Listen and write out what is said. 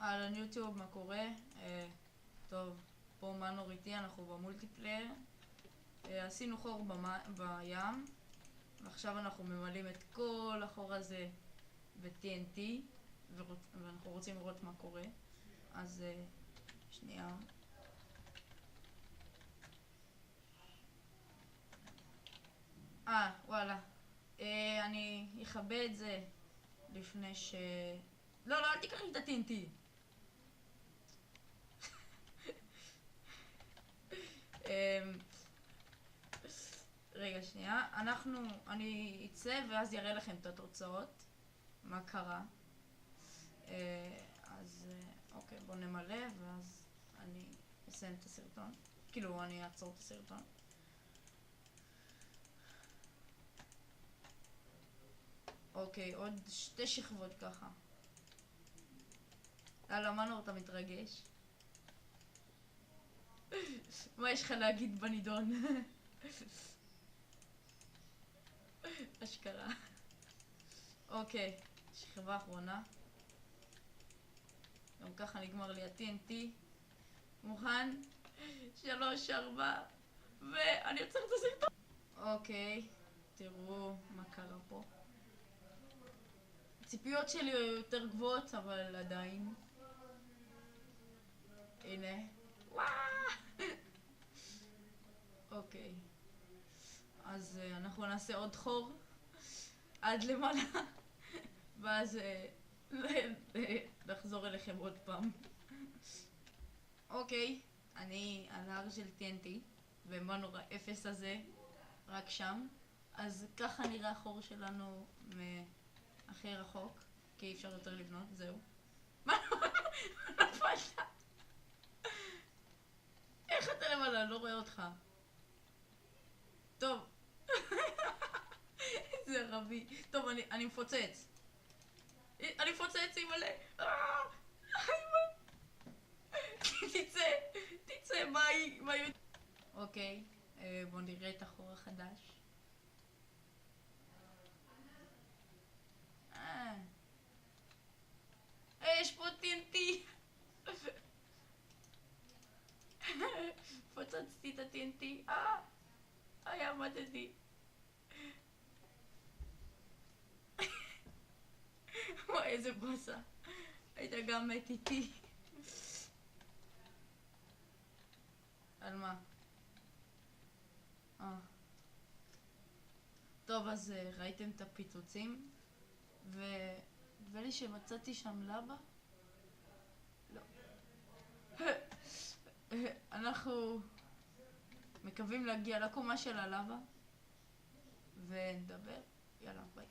אהלן יוטיוב, מה קורה? טוב, פה מנור איתי, אנחנו במולטיפלייר. עשינו חור בים, ועכשיו אנחנו ממלאים את כל החור הזה ב-TNT, ואנחנו רוצים לראות מה קורה. אז שנייה. וואלה. אני אכבה את זה לפני ש... לא, אל תיקח לי את ה-TNT. רגע שנייה, אני אצא ואז יראה לכם את התוצאות, מה קרה. אוקיי, בוא נמלא ואז אני אסיים את הסרטון, כאילו אני אעצור את הסרטון. אוקיי, עוד 2 שכבות ככה. יאללה מנור, אתה מתרגש? מה יש לך להגיד בנידון? אשכרה. אוקיי, שכבה אחרונה. גם ככה נגמר לי ה-TNT. מוכן? 3, 4 ואני עוצר את הסרטון. אוקיי, תראו מה קרה פה. הציפיות שלי היו יותר גבוהות, אבל עדיין. הנה. אוקיי, אז אנחנו נעשה עוד חור עד למעלה, ואז נחזור אליכם עוד פעם. אוקיי, אני על ההר של TNT, ומנור האפס הזה רק שם. אז ככה נראה החור שלנו הכי רחוק, כי אי אפשר יותר לבנות, זהו. מה נפלת? איך אתה למעלה? אני לא רואה אותך. טוב. איזה ערבי. טוב, אני מפוצץ. אני מפוצץ, אימא'לה. תצא, ביי. אוקיי, בוא נראה את החור החדש. יש פה TNT. פוצצתי את ה-TNT. עמדתי. וואי, איזה בוסה. היית גם מת איתי. על מה? טוב, אז ראיתם את הפיצוצים, ונדמה לי שמצאתי שם לבה? לא. אנחנו מקווים להגיע לקומה של הלבה ונדבר. יאללה, ביי.